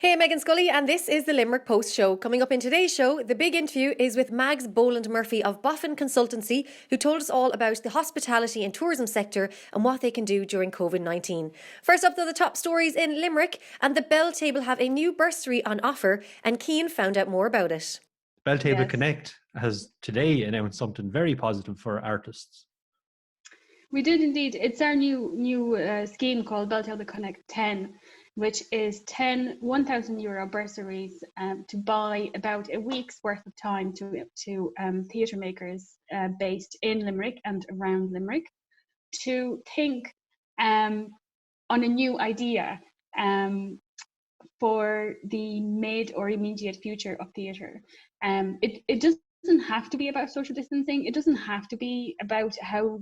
Hey, I'm Meghann Scully, and this is the Limerick Post Show. Coming up in today's show, the big interview is with Mags Boland Murphy of Bofin Consultancy, who told us all about the hospitality and tourism sector and what they can do during COVID-19. First up, though, the top stories in Limerick, and the Belltable have a new bursary on offer, and Cian found out more about it. Belltable Yes. Connect has today announced something very positive for artists. We did indeed. It's our new scheme called Belltable Connect 10, which is 10 1,000 euro bursaries to buy about a week's worth of time to theatre makers based in Limerick and around Limerick to think on a new idea for the mid or immediate future of theatre. It doesn't have to be about social distancing. It doesn't have to be about how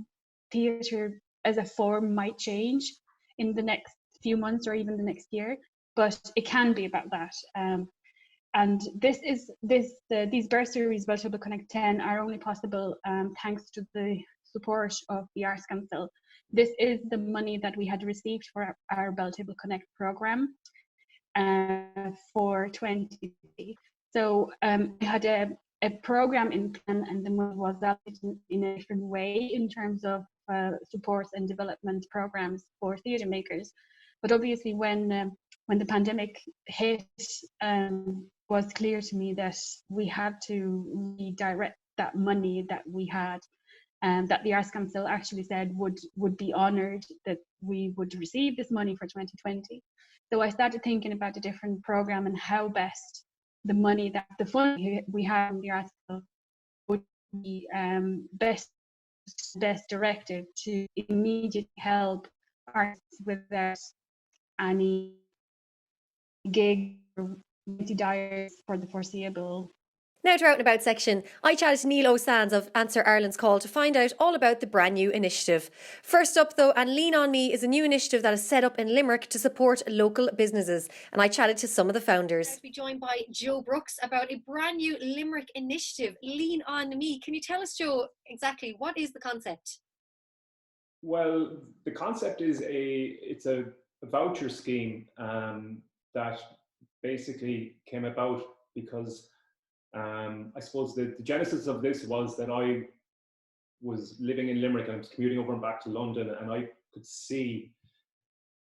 theatre as a form might change in the next few months or even the next year, but it can be about that. And these bursaries, Belltable Connect 10, are only possible thanks to the support of the Arts Council. This is the money that we had received for our Belltable Connect programme for 2020. So we had a programme in plan, and the money was allocated in a different way in terms of supports and development programmes for theatre makers. But obviously when the pandemic hit, was clear to me that we had to redirect that money that we had, that the Arts Council actually said would be honoured, that we would receive this money for 2020. So I started thinking about a different programme and how best the money, that the fund we have in the Arts Council would be best directed to immediately help artists without any gig or diaries for the foreseeable. Now to our Out and About section, I chatted to Neil O'Sands of Answer Ireland's Call to find out all about the brand new initiative. First up though, and Lean On Me is a new initiative that is set up in Limerick to support local businesses, and I chatted to some of the founders. We're joined by Joe Brooks about a brand new Limerick initiative, Lean On Me. Can you tell us, Joe, exactly what is the concept? Well, the concept is it's a voucher scheme that basically came about because I suppose the genesis of this was that I was living in Limerick and I was commuting over and back to London, and I could see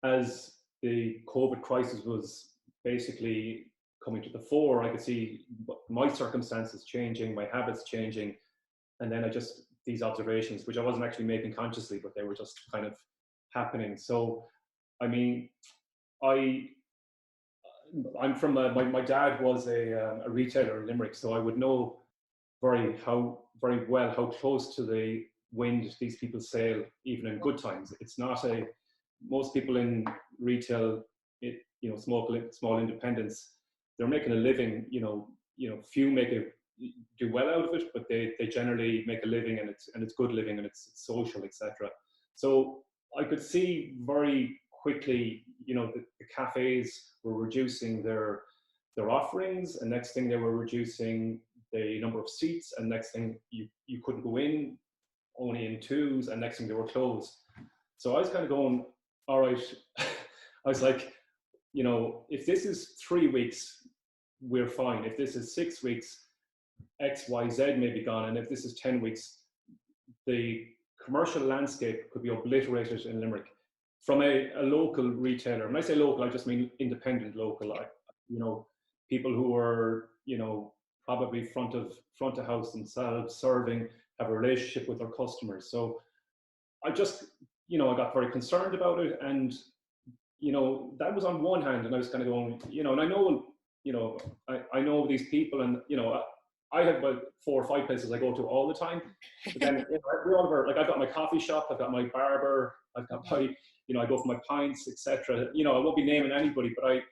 as the COVID crisis was basically coming to the fore, I could see my circumstances changing, my habits changing, and then these observations, which I wasn't actually making consciously, but they were just kind of happening. So, I mean, I'm from my dad was a retailer in Limerick, so I would know very well how close to the wind these people sail, even in good times. It's not most people in retail, small independents, they're making a living. Few do well out of it, but they generally make a living, and it's good living, and it's social, etc. So I could see very quickly, the cafes were reducing their offerings, and next thing they were reducing the number of seats, and next thing you couldn't go in, only in twos, and next thing they were closed. So I was kind of going, all right. I was like, if this is 3 weeks, we're fine. If this is 6 weeks, X, Y, Z may be gone, and if this is 10 weeks, the commercial landscape could be obliterated in Limerick. From a local retailer, when I say local, I just mean independent local. People who are, probably front of house themselves, serving, have a relationship with their customers. So I just, I got very concerned about it, and that was on one hand, and I was kind of going, and I know, I know these people, and I have about 4 or 5 places I go to all the time. But then we all have I've got my coffee shop, I've got my barber, I've got my, I go for my pints, etc. I won't be naming anybody, but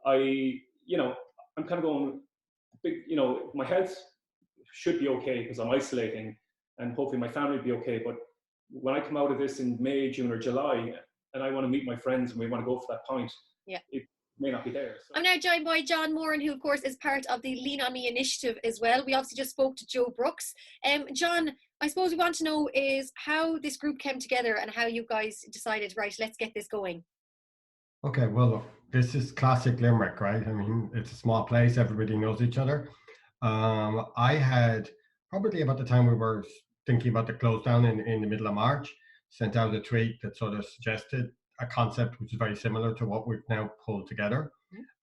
I'm kind of going, my health should be okay because I'm isolating, and hopefully my family will be okay. But when I come out of this in May, June, or July, and I want to meet my friends and we want to go for that pint, it may not be there. So. I'm now joined by John Moran, who of course is part of the Lean On Me initiative as well. We obviously just spoke to Joe Brooks. John, I suppose we want to know is how this group came together and how you guys decided, right, let's get this going. Okay, well, look, this is classic Limerick, right? I mean, it's a small place, everybody knows each other. I had probably about the time we were thinking about the close down in the middle of March, sent out a tweet that sort of suggested a concept which is very similar to what we've now pulled together.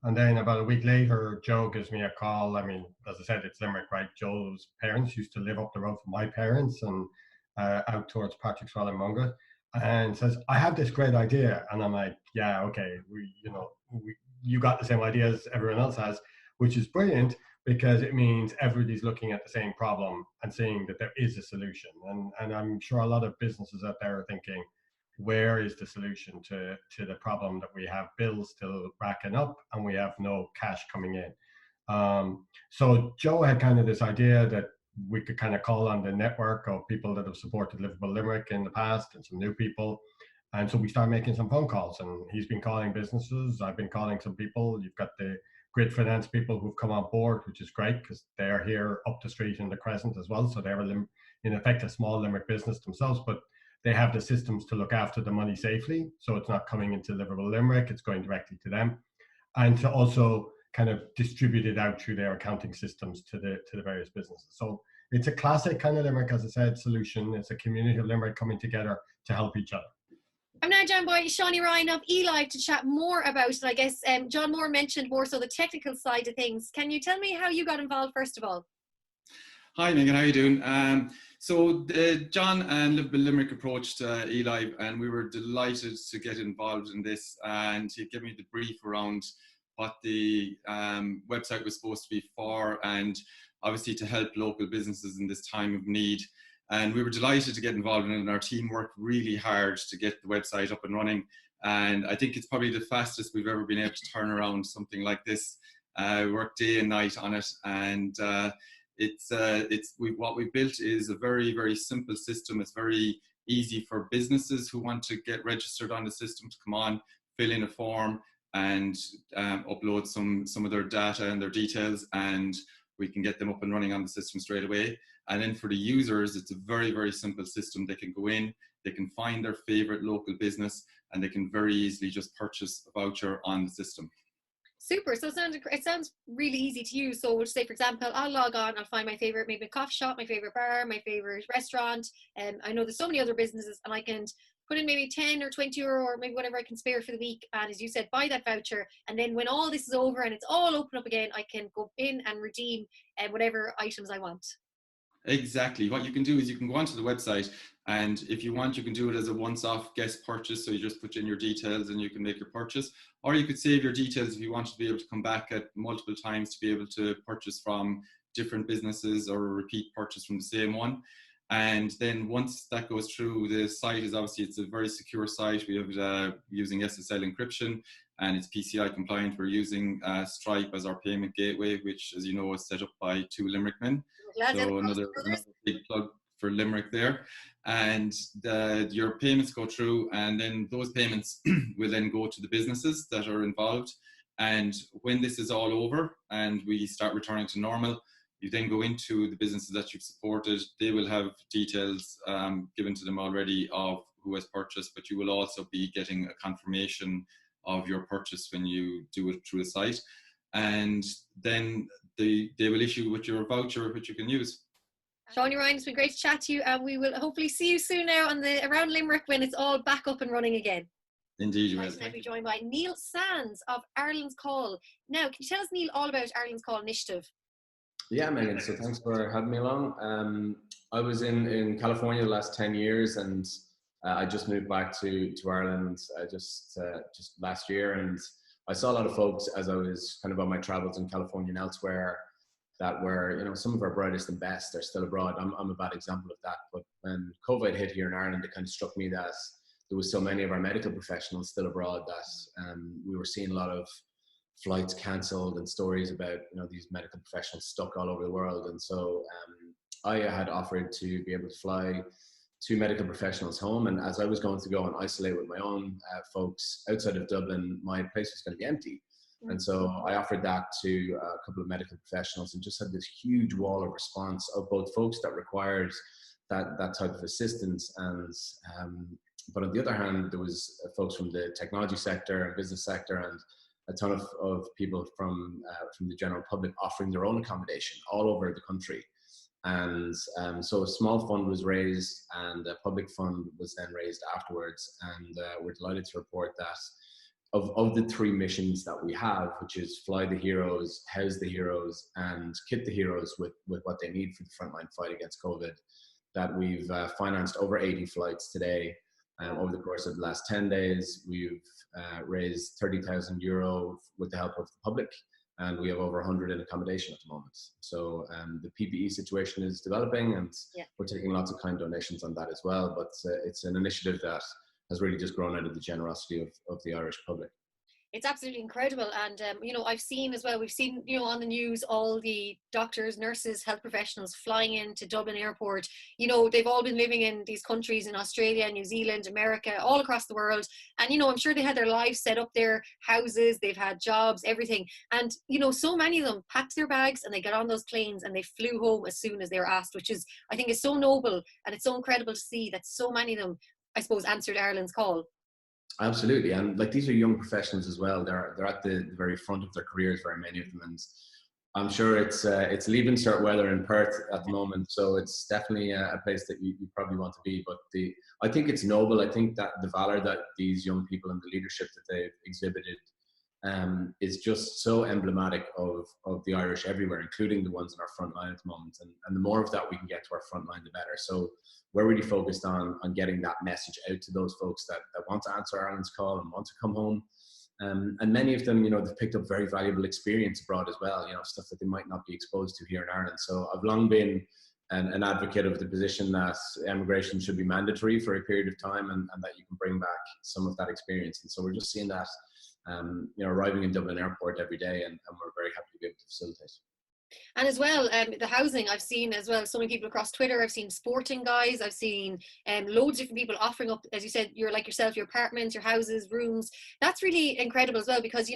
And then about a week later, Joe gives me a call. I mean, as I said, it's Limerick, right? Joe's parents used to live up the road from my parents and out towards Patrickswell and Munga, and says, I have this great idea. And I'm like, yeah, okay, you got the same idea as everyone else has, which is brilliant because it means everybody's looking at the same problem and seeing that there is a solution. And I'm sure a lot of businesses out there are thinking, where is the solution to the problem that we have bills still racking up and we have no cash coming in? So Joe had kind of this idea that we could kind of call on the network of people that have supported Livable Limerick in the past and some new people. And so we started making some phone calls, and he's been calling businesses. I've been calling some people. You've got the grid finance people who've come on board, which is great because they're here up the street in the Crescent as well. So they're in effect a small Limerick business themselves, but they have the systems to look after the money safely. So it's not coming into Livable Limerick, it's going directly to them. And to also kind of distribute it out through their accounting systems to the various businesses. So it's a classic kind of Limerick, as I said, solution. It's a community of Limerick coming together to help each other. I'm now joined by Shawnee Ryan of eLive to chat more about it. I guess John Moore mentioned more so the technical side of things. Can you tell me how you got involved first of all? Hi Meghann, how are you doing? So John and Livable Limerick approached eLive, and we were delighted to get involved in this, and he gave me the brief around what the website was supposed to be for, and obviously to help local businesses in this time of need. And we were delighted to get involved in it, and our team worked really hard to get the website up and running. And I think it's probably the fastest we've ever been able to turn around something like this. We worked day and night on it, and what we built is a very, very simple system. It's very easy for businesses who want to get registered on the system to come on, fill in a form, and upload some of their data and their details, and we can get them up and running on the system straight away. And then for the users, it's a very, very simple system. They can go in, they can find their favorite local business, and they can very easily just purchase a voucher on the system. Super. So it sounds really easy to use. So we'll say, for example, I'll log on, I'll find my favorite, maybe a coffee shop, my favorite bar, my favorite restaurant. And I know there's so many other businesses, and I can put in maybe 10 or 20 euro or maybe whatever I can spare for the week. And as you said, buy that voucher. And then when all this is over and it's all open up again, I can go in and redeem whatever items I want. Exactly. What you can do is you can go onto the website, and if you want, you can do it as a once-off guest purchase. So you just put in your details and you can make your purchase, or you could save your details if you want to be able to come back at multiple times to be able to purchase from different businesses or a repeat purchase from the same one. And then once that goes through, the site is obviously, it's a very secure site. We have using SSL encryption, and it's PCI compliant. We're using Stripe as our payment gateway, which, as you know, is set up by two Limerickmen. So another big plug for Limerick there. And your payments go through, and then those payments will then go to the businesses that are involved. And when this is all over and we start returning to normal, you then go into the businesses that you've supported. They will have details given to them already of who has purchased, but you will also be getting a confirmation of your purchase when you do it through the site. And then they will issue with your voucher, which you can use. Shawnee Ryan, it's been great to chat to you, and we will hopefully see you soon now around Limerick when it's all back up and running again. Indeed, you will. Nice to be joined by Neil Sands of Ireland's Call. Now, can you tell us, Neil, all about Ireland's Call initiative? Yeah, Meghann, so thanks for having me along. I was in California the last 10 years, and I just moved back to Ireland just last year, and I saw a lot of folks as I was kind of on my travels in California and elsewhere that were, you know, some of our brightest and best are still abroad. I'm a bad example of that, but when COVID hit here in Ireland, it kind of struck me that there was so many of our medical professionals still abroad that we were seeing a lot of flights cancelled and stories about, you know, these medical professionals stuck all over the world. And so I had offered to be able to fly 2 medical professionals home, and as I was going to go and isolate with my own folks outside of Dublin, my place was going to be empty. And so I offered that to a couple of medical professionals, and just had this huge wall of response of both folks that required that type of assistance and But on the other hand, there was folks from the technology sector and business sector, and a ton of people from the general public offering their own accommodation all over the country. And so a small fund was raised, and a public fund was then raised afterwards. And we're delighted to report that of the three missions that we have, which is fly the heroes, house the heroes, and kit the heroes with what they need for the frontline fight against COVID, that we've financed over 80 flights today. Over the course of the last 10 days, we've raised €30,000 with the help of the public, and we have over 100 in accommodation at the moment. So the PPE situation is developing, and we're taking lots of kind donations on that as well. But it's an initiative that has really just grown out of the generosity of the Irish public. It's absolutely incredible. And, I've seen as well, we've seen, on the news, all the doctors, nurses, health professionals flying into Dublin airport. They've all been living in these countries in Australia, New Zealand, America, all across the world. And, I'm sure they had their lives set up there, houses, they've had jobs, everything. And, so many of them packed their bags and they got on those planes and they flew home as soon as they were asked, which is, I think, is so noble. And it's so incredible to see that so many of them, I suppose, answered Ireland's call. Absolutely, and like, these are young professionals as well. They're at the very front of their careers, very many of them, and I'm sure it's leaving cert weather in Perth at the moment, so it's definitely a place that you probably want to be. But I think it's noble. I think that the valor that these young people and the leadership that they've exhibited is just so emblematic of the Irish everywhere, including the ones in our front line at the moment. And the more of that we can get to our front line, the better. So we're really focused on getting that message out to those folks that want to answer Ireland's call and want to come home. And many of them, they've picked up very valuable experience abroad as well, stuff that they might not be exposed to here in Ireland. So I've long been an advocate of the position that emigration should be mandatory for a period of time, and that you can bring back some of that experience. And so we're just seeing that arriving in Dublin Airport every day, and we're very happy to be able to facilitate. And as well, the housing, I've seen as well so many people across Twitter. I've seen sporting guys, I've seen loads of different people offering up, as you said, your apartments, your houses, rooms. That's really incredible as well, because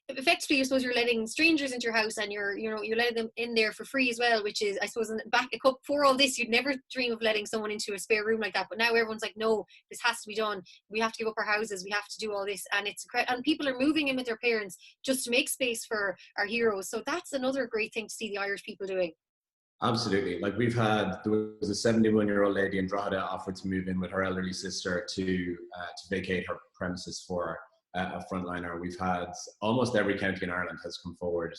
effectively, I suppose you're letting strangers into your house, and you're letting them in there for free as well, which is, I suppose, before all this, you'd never dream of letting someone into a spare room like that. But now everyone's like, no, this has to be done. We have to give up our houses. We have to do all this, and it's incredible. And people are moving in with their parents just to make space for our heroes. So that's another great thing to see the Irish people doing. Absolutely. Like, there was a 71-year-old lady in Drogheda offered to move in with her elderly sister to vacate her premises for a frontliner. We've had almost every county in Ireland has come forward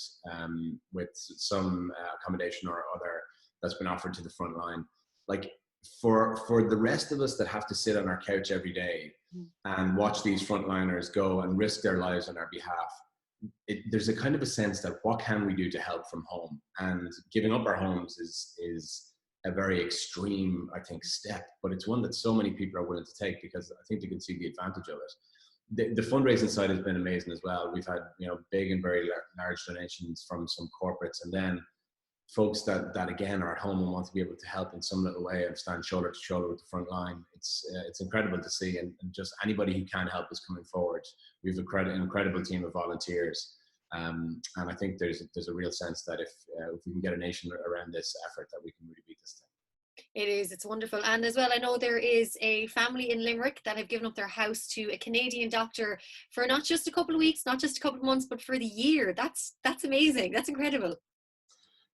with some accommodation or other that's been offered to the front line. Like, for the rest of us that have to sit on our couch every day and watch these frontliners go and risk their lives on our behalf, there's a kind of a sense that what can we do to help from home? And giving up our homes is a very extreme, I think, step, but it's one that so many people are willing to take because I think they can see the advantage of it. The fundraising side has been amazing as well. We've had big and very large donations from some corporates, and then folks that again are at home and want to be able to help in some little way and stand shoulder to shoulder with the front line. It's incredible to see, and just anybody who can help is coming forward. We've an incredible team of volunteers, and I think there's a real sense that if we can get a nation around this effort, that we can really beat this thing. It is. It's wonderful. And as well, I know there is a family in Limerick that have given up their house to a Canadian doctor for not just a couple of weeks, not just a couple of months, but for the year. That's amazing. That's incredible.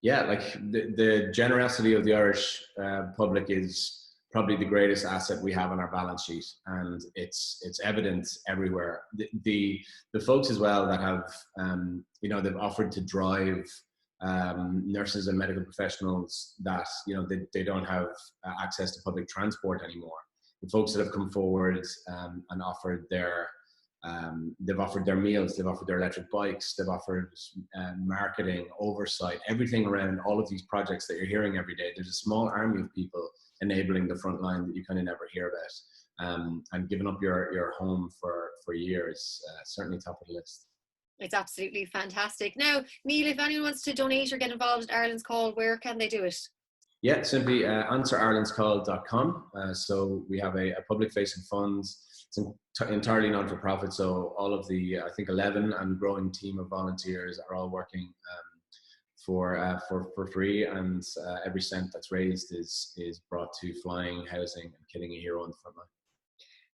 Yeah, like the generosity of the Irish public is probably the greatest asset we have on our balance sheet, and it's evident everywhere. The folks as well that have they've offered to drive nurses and medical professionals that they don't have access to public transport anymore. The folks that have come forward and offered they've offered their meals, they've offered their electric bikes, they've offered marketing, oversight, everything around all of these projects that you're hearing every day. There's a small army of people enabling the front line that you kind of never hear about. And giving up your home for years, certainly top of the list. It's absolutely fantastic. Now, Neil, if anyone wants to donate or get involved in Ireland's Call, where can they do it? Yeah, simply answerirelandscall.com. So we have a public-facing fund. It's entirely non-for-profit, so all of the, I think, 11 and growing team of volunteers are all working for free, and every cent that's raised is brought to flying, housing, and kitting a hero on the front line.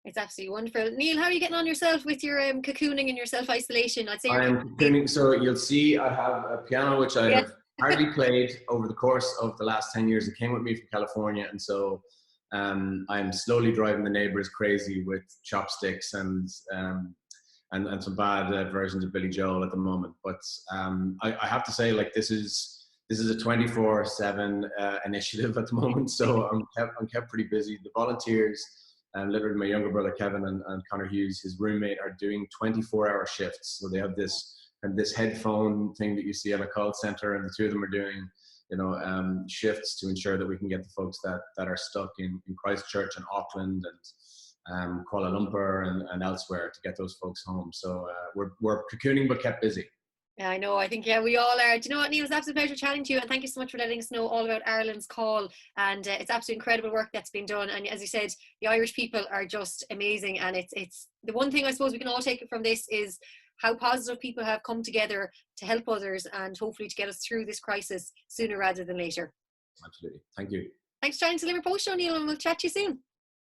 It's absolutely wonderful. Neil, how are you getting on yourself with your cocooning and your self-isolation? I'd say I am cocooning, so you'll see I have a piano which I have hardly played over the course of the last 10 years. It came with me from California, and so I'm slowly driving the neighbors crazy with chopsticks and some bad versions of Billy Joel at the moment. But I have to say, like, this is a 24/7 initiative at the moment, so I'm kept pretty busy. The volunteers, literally my younger brother Kevin and Connor Hughes, his roommate, are doing 24-hour shifts. So they have this headphone thing that you see at a call center, and the two of them are doing shifts to ensure that we can get the folks that are stuck in Christchurch and Auckland and Kuala Lumpur and elsewhere to get those folks home. So we're cocooning but kept busy. Yeah, I know. I think, yeah, we all are. Do you know what, Neil? It was an absolute pleasure chatting to you, and thank you so much for letting us know all about Ireland's call. And it's absolutely incredible work that's been done. And as you said, the Irish people are just amazing. And it's the one thing I suppose we can all take from this is how positive people have come together to help others and hopefully to get us through this crisis sooner rather than later. Absolutely. Thank you. Thanks for chatting to Limerick Post Show, Neil, and we'll chat to you soon.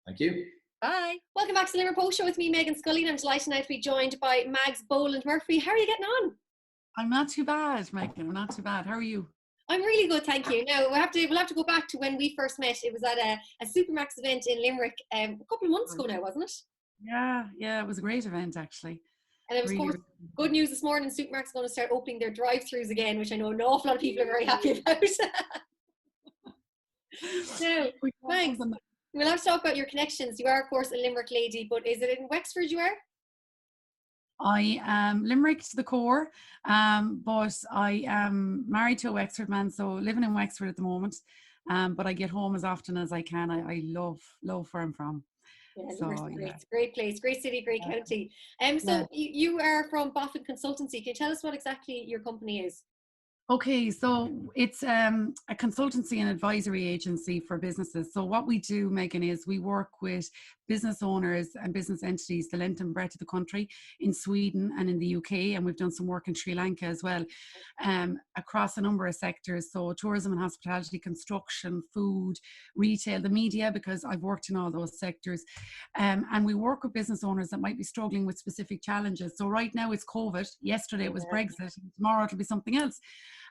Thank you. Bye. Welcome back to the Limerick Post Show with me, Meghann Scully, and I'm delighted now to be joined by Mags Boland Murphy. How are you getting on? I'm not too bad, Meghann. I'm not too bad. How are you? I'm really good, thank you. Now we'll have to go back to when we first met. It was at a Supermax event in Limerick a couple of months ago now, wasn't it? Yeah, it was a great event actually. And it was, really, of course, good news this morning. Supermax is going to start opening their drive-thrus again, which I know an awful lot of people are very happy about. Now, thanks. We'll have to talk about your connections. You are, of course, a Limerick lady, but is it in Wexford you are? I am Limerick to the core, but I am married to a Wexford man, so living in Wexford at the moment. But I get home as often as I can. I love where I'm from. Yeah, so, it's a great place, great city, great county. So you are from Bofin Consultancy. Can you tell us what exactly your company is? Okay, so it's a consultancy and advisory agency for businesses. So what we do, Meghann, is we work with business owners and business entities the length and breadth of the country, in Sweden and in the UK, and we've done some work in Sri Lanka as well, across a number of sectors. So tourism and hospitality, construction, food, retail, the media, because I've worked in all those sectors. And we work with business owners that might be struggling with specific challenges. So right now it's COVID, yesterday it was Brexit, tomorrow it'll be something else.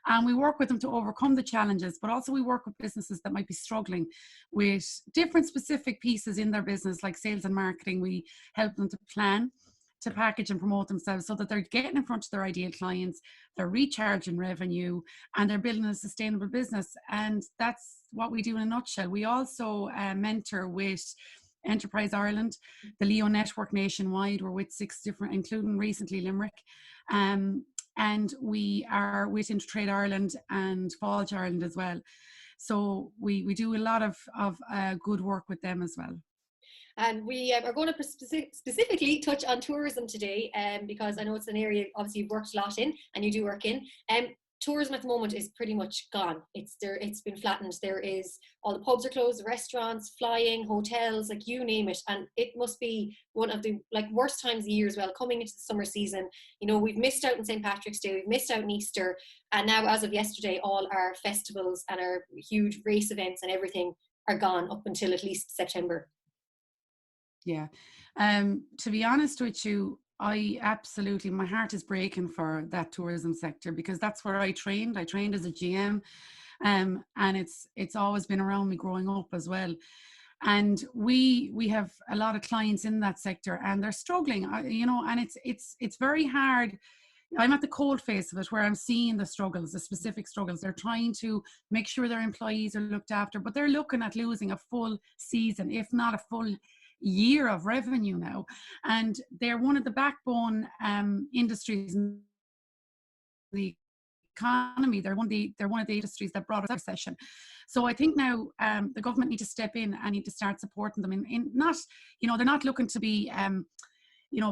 And we work with them to overcome the challenges, but also we work with businesses that might be struggling with different specific pieces in their business, like sales and marketing. We help them to plan, to package and promote themselves so that they're getting in front of their ideal clients, they're recharging revenue, and they're building a sustainable business. And that's what we do in a nutshell. We also mentor with Enterprise Ireland, the Leo Network nationwide. We're with 6 different, including recently Limerick. And we are with Intertrade Ireland and Falls Ireland as well. So we do a lot of good work with them as well. And we are going to specifically touch on tourism today, because I know it's an area obviously you've worked a lot in and you do work in. Tourism at the moment is pretty much gone. It's been flattened. There is, all the pubs are closed, the restaurants, flying, hotels, like you name it. And it must be one of the worst times of the year as well, coming into the summer season. You know, we've missed out on St. Patrick's Day, we've missed out on Easter, and now as of yesterday, all our festivals and our huge race events and everything are gone up until at least September. Yeah. To be honest with you, my heart is breaking for that tourism sector, because that's where I trained. I trained as a GM, and it's always been around me growing up as well. And we have a lot of clients in that sector, and they're struggling, and it's very hard. I'm at the cold face of it, where I'm seeing the struggles, the specific struggles. They're trying to make sure their employees are looked after, but they're looking at losing a full season, if not a full year of revenue now. And they're one of the backbone industries in the economy. They're one of the industries that brought us a recession. So I think now the government need to step in and need to start supporting them in not, they're not looking to be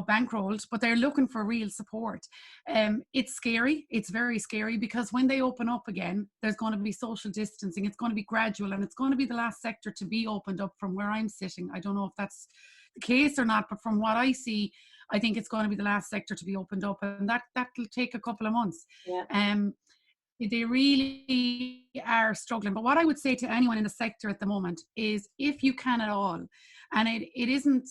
bankrolled, but they're looking for real support. It's scary. It's very scary, because when they open up again, there's going to be social distancing. It's going to be gradual, and it's going to be the last sector to be opened up from where I'm sitting. I don't know if that's the case or not, but from what I see, I think it's going to be the last sector to be opened up, and that'll take a couple of months. Yeah. They really are struggling. But what I would say to anyone in the sector at the moment is, if you can at all, and it isn't,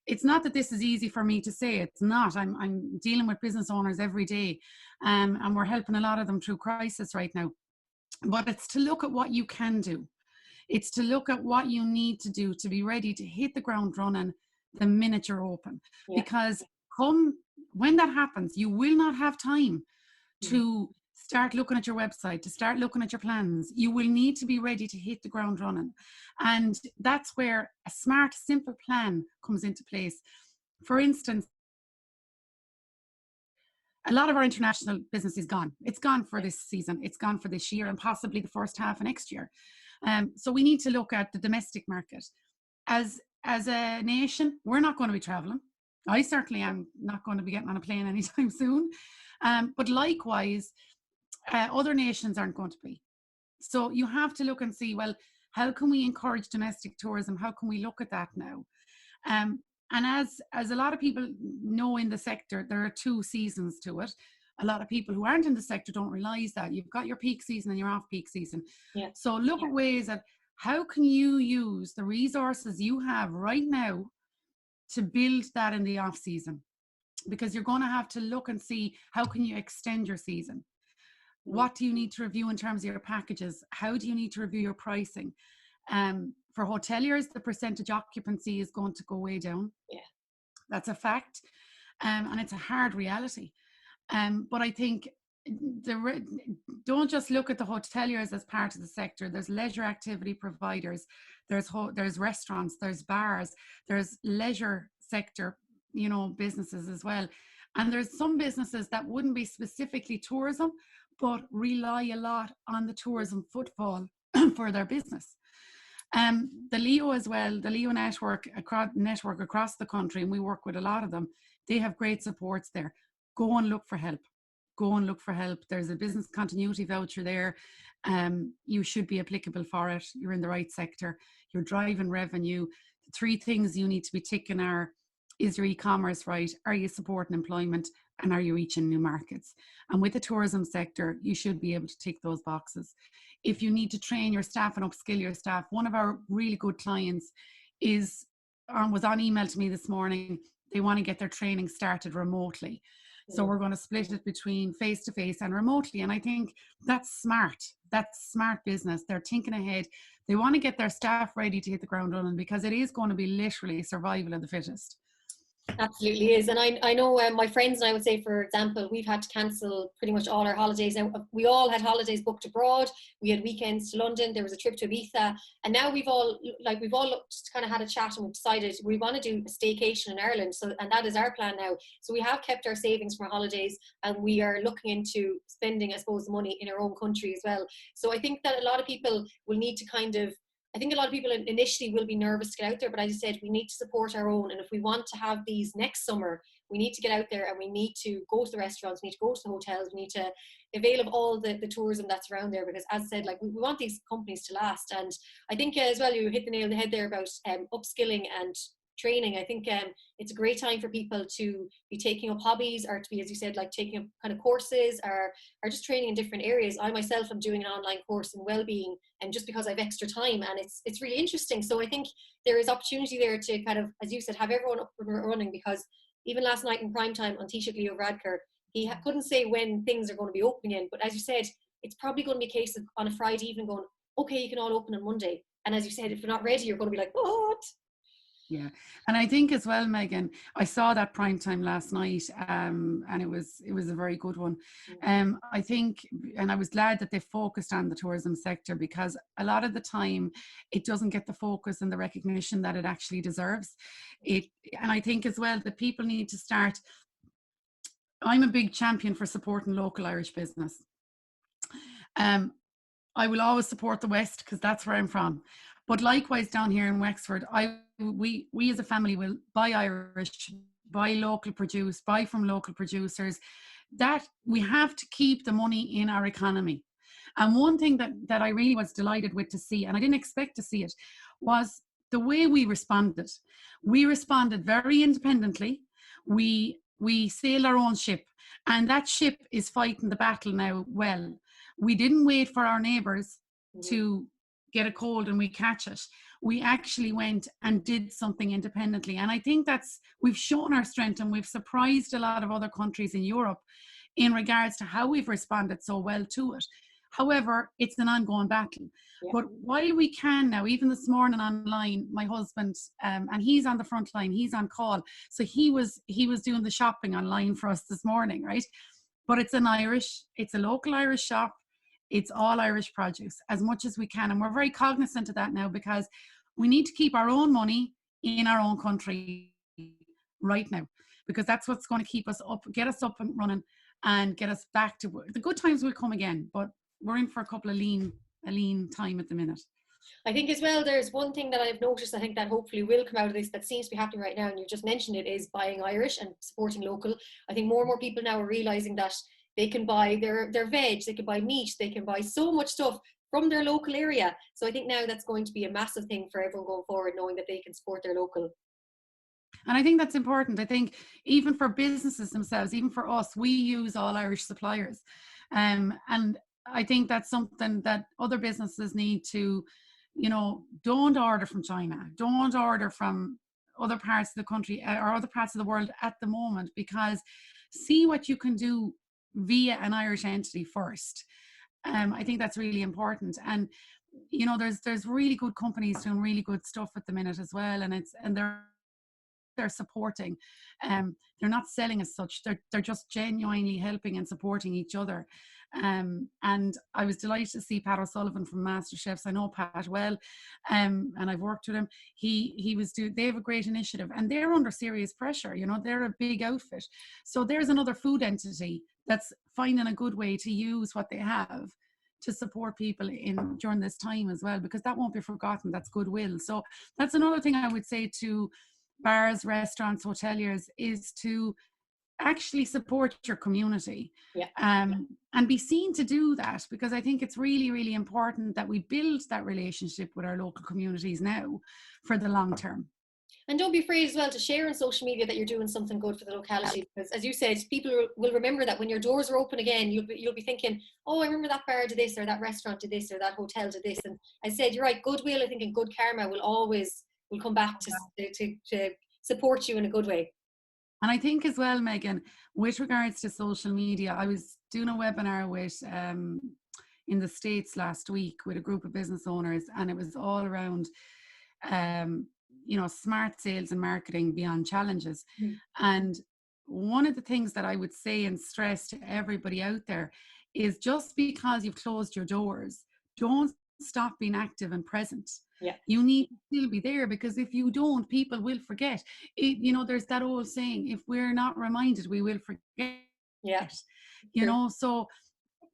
it's not that this is easy for me to say. It's not. I'm dealing with business owners every day, and we're helping a lot of them through crisis right now. But it's to look at what you can do. It's to look at what you need to do to be ready to hit the ground running the minute you're open. Yeah. Because when that happens, you will not have time to start looking at your website, to start looking at your plans. You will need to be ready to hit the ground running. And that's where a smart, simple plan comes into place. For instance, a lot of our international business is gone. It's gone for this season. It's gone for this year and possibly the first half of next year. So we need to look at the domestic market. As a nation, we're not going to be traveling. I certainly am not going to be getting on a plane anytime soon. But likewise, other nations aren't going to be. So you have to look and see, well, how can we encourage domestic tourism? How can we look at that now? And as a lot of people know in the sector, there are 2 seasons to it. A lot of people who aren't in the sector don't realize that. You've got your peak season and your off-peak season. Yeah. So look at ways that how can you use the resources you have right now to build that in the off season? Because you're going to have to look and see how can you extend your season. What do you need to review in terms of your packages? How do you need to review your pricing? For hoteliers, the percentage occupancy is going to go way down. Yeah, that's a fact, and it's a hard reality. But I think don't just look at the hoteliers as part of the sector. There's leisure activity providers, there's restaurants, there's bars, there's leisure sector, businesses as well. And there's some businesses that wouldn't be specifically tourism, but rely a lot on the tourism footfall for their business. The Leo as well, the Leo network across the country, and we work with a lot of them, they have great supports there. Go and look for help. Go and look for help. There's a business continuity voucher there. You should be applicable for it. You're in the right sector. You're driving revenue. The 3 things you need to be ticking are, is your e-commerce right? Are you supporting employment? And are you reaching new markets? And with the tourism sector, you should be able to tick those boxes. If you need to train your staff and upskill your staff, one of our really good clients was on email to me this morning. They want to get their training started remotely. So we're going to split it between face-to-face and remotely. And I think that's smart. That's smart business. They're thinking ahead. They want to get their staff ready to hit the ground running, because it is going to be literally survival of the fittest. Absolutely is. And I know my friends and I would say, for example, we've had to cancel pretty much all our holidays. Now, we all had holidays booked abroad. We had weekends to London. There was a trip to Ibiza. And now we've all kind of had a chat, and we've decided we want to do a staycation in Ireland. And that is our plan now. So we have kept our savings from our holidays, and we are looking into spending, I suppose, the money in our own country as well. So I think that a lot of people will need to I think a lot of people initially will be nervous to get out there, but as I said, we need to support our own. And if we want to have these next summer, we need to get out there, and we need to go to the restaurants, we need to go to the hotels, we need to avail of all the tourism that's around there, because as I said, we want these companies to last. And I think as well, you hit the nail on the head there about upskilling and training. I think it's a great time for people to be taking up hobbies, or to be, as you said, taking up kind of courses, or just training in different areas. I myself am doing an online course in well-being, and just because I have extra time, and it's really interesting. So I think there is opportunity there to kind of, as you said, have everyone up and running, because even last night in prime time on Taoiseach Leo Varadkar, he couldn't say when things are going to be opening again, but as you said, it's probably going to be a case of on a Friday evening going, okay, you can all open on Monday. And as you said, if you're not ready, you're going to be like, what? Yeah, and I think as well, Meghann, I saw that prime time last night, and it was a very good one. I think, and I was glad that they focused on the tourism sector, because a lot of the time it doesn't get the focus and the recognition that it actually deserves. And I think as well that people need to start. I'm a big champion for supporting local Irish business. I will always support the West, because that's where I'm from. But likewise down here in Wexford, we as a family will buy Irish, buy local produce, buy from local producers. That we have to keep the money in our economy. And one thing that I really was delighted with to see, and I didn't expect to see it, was the way we responded. We responded very independently. We sailed our own ship, and that ship is fighting the battle now well. We didn't wait for our neighbours to get a cold and we catch it. we actually went and did something independently. And I think we've shown our strength, and we've surprised a lot of other countries in Europe in regards to how we've responded so well to it. However, it's an ongoing battle. Yeah. But while we can now, even this morning online, my husband, and he's on the front line, he's on call. So he was doing the shopping online for us this morning, right? But it's a local Irish shop. It's all Irish produce as much as we can. And we're very cognizant of that now, because we need to keep our own money in our own country right now, because that's what's going to keep us up, get us up and running, and get us back to work. The good times will come again, but we're in for a couple of a lean time at the minute. I think as well, there's one thing that I've noticed, I think that hopefully will come out of this, that seems to be happening right now, and you just mentioned it, is buying Irish and supporting local. I think more and more people now are realising that they can buy their veg, they can buy meat, they can buy so much stuff from their local area. So I think now that's going to be a massive thing for everyone going forward, knowing that they can support their local. And I think that's important. I think even for businesses themselves, even for us, we use all Irish suppliers. And I think that's something that other businesses need to, don't order from China, don't order from other parts of the country or other parts of the world at the moment, because see what you can do via an Irish entity first. I think that's really important. And there's really good companies doing really good stuff at the minute as well, and they're supporting. They're not selling as such, they're just genuinely helping and supporting each other. And I was delighted to see Pat O'Sullivan from MasterChefs. I know Pat well, and I've worked with him. They have a great initiative, and they're under serious pressure. They're a big outfit, so there's another food entity that's finding a good way to use what they have to support people during this time as well, because that won't be forgotten. That's goodwill. So that's another thing I would say to bars, restaurants, hoteliers, is to actually support your community. Yeah. And be seen to do that, because I think it's really, really important that we build that relationship with our local communities now for the long term. And don't be afraid as well to share on social media that you're doing something good for the locality, because as you said, people will remember that when your doors are open again, you'll be thinking, oh, I remember that bar did this, or that restaurant did this, or that hotel did this. And I said, you're right, goodwill, I think, and good karma will come back to support you in a good way. And I think as well, Meghann, with regards to social media, I was doing a webinar with in the States last week with a group of business owners, and it was all around smart sales and marketing beyond challenges. And one of the things that I would say and stress to everybody out there is, just because you've closed your doors, don't stop being active and present. Yeah. You need to still be there, because if you don't, people will forget. There's that old saying, if we're not reminded, we will forget. Yeah. So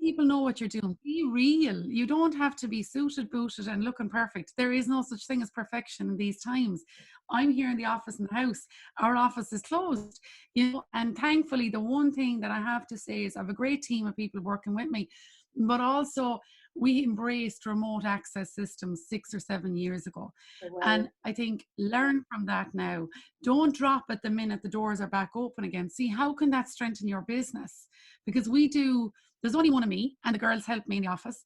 people know what you're doing. Be real. You don't have to be suited, booted and looking perfect. There is no such thing as perfection in these times. I'm here in the office in the house. Our office is closed, and thankfully the one thing that I have to say is I have a great team of people working with me, but also we embraced remote access systems 6 or 7 years ago. Oh, wow. And I think learn from that now. Don't drop at the minute the doors are back open again. See, how can that strengthen your business? Because there's only one of me, and the girls help me in the office.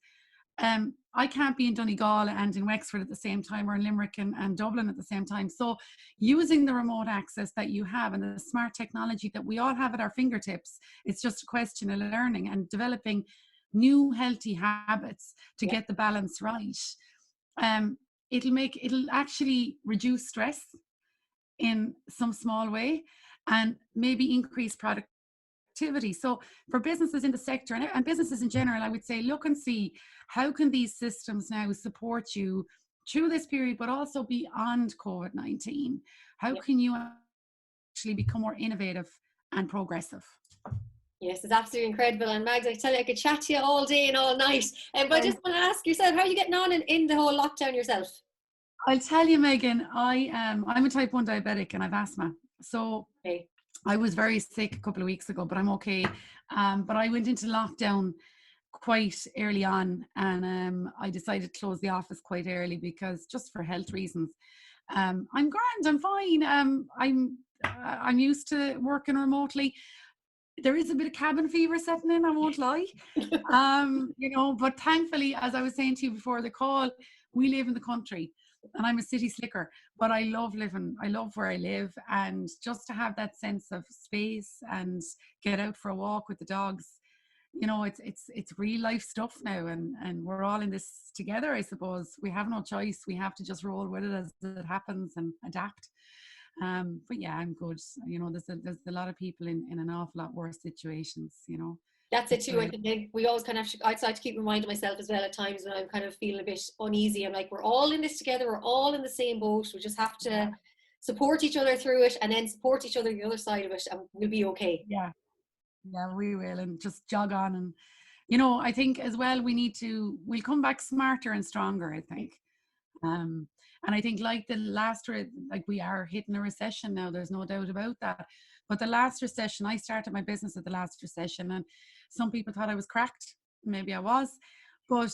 I can't be in Donegal and in Wexford at the same time, or in Limerick and Dublin at the same time. So using the remote access that you have and the smart technology that we all have at our fingertips, it's just a question of learning and developing new healthy habits to get the balance right. It'll actually reduce stress in some small way, and maybe increase productivity. So for businesses in the sector and businesses in general, I would say, look and see, how can these systems now support you through this period, but also beyond COVID-19? How can you actually become more innovative and progressive? Yes, it's absolutely incredible. And Mags, I tell you, I could chat to you all day and all night. But I just want to ask yourself, how are you getting on in the whole lockdown yourself? I'll tell you, Meghann, I'm a type 1 diabetic and I've asthma. So I was very sick a couple of weeks ago, but I'm okay. But I went into lockdown quite early on, and I decided to close the office quite early, because just for health reasons. I'm grand, I'm fine. I'm used to working remotely. There is a bit of cabin fever setting in, I won't lie. But thankfully, as I was saying to you before the call, we live in the country. and I'm a city slicker, but I love living. I love where I live, and just to have that sense of space and get out for a walk with the dogs. You know, it's real life stuff now, and we're all in this together. I suppose we have no choice. We have to just roll with it as it happens and adapt. But yeah, I'm good. You know, there's a lot of people in an awful lot worse situations. You know. That's it too. I think we always kind of have to, I try to keep reminding myself as well at times when I'm kind of feeling a bit uneasy. I'm like, we're all in this together. We're all in the same boat. We just have to support each other through it, and then support each other the other side of it, and we'll be okay. Yeah, we will, and just jog on. And you know, I think as well we'll come back smarter and stronger, I think. And I think like we are hitting a recession now, there's no doubt about that. But the last recession, I started my business at the last recession, and some people thought I was cracked. Maybe I was. But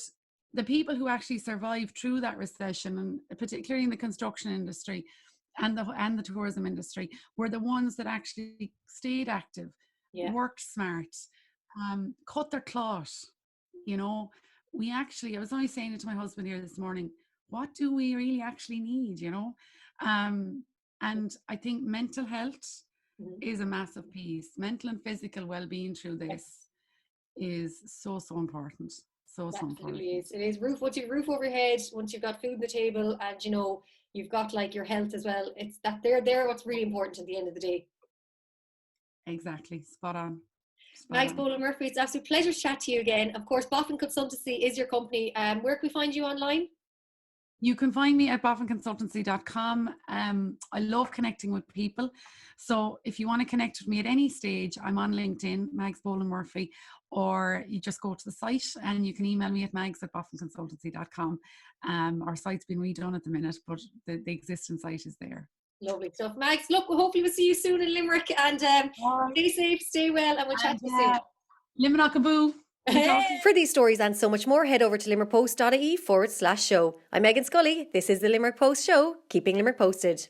the people who actually survived through that recession, and particularly in the construction industry and the tourism industry, were the ones that actually stayed active, worked smart, cut their cloth. You know, I was only saying it to my husband here this morning, what do we really actually need, you know? And I think mental health is a massive piece. Mental and physical well-being through this is so important. So important. Absolutely is. It is. Once you've roof over your head, once you've got food on the table, and you know, you've got like your health as well. It's that they're what's really important at the end of the day. Exactly. Spot on. Thanks, Boland Murphy. It's an absolute pleasure to chat to you again. Of course, Bofin Consultancy is your company. Where can we find you online? You can find me at bofinconsultancy.com. I love connecting with people. So if you want to connect with me at any stage, I'm on LinkedIn, Mags Boland Murphy, or you just go to the site and you can email me at mags@bofinconsultancy.com. Our site's been redone at the minute, but the existing site is there. Lovely stuff. Mags, look, hopefully we'll see you soon in Limerick, and stay safe, stay well, and we'll chat to you soon. Limonakaboo. For these stories and so much more, head over to limerickpost.ie/show. I'm Meghann Scully. This is the Limerick Post Show, keeping Limerick posted.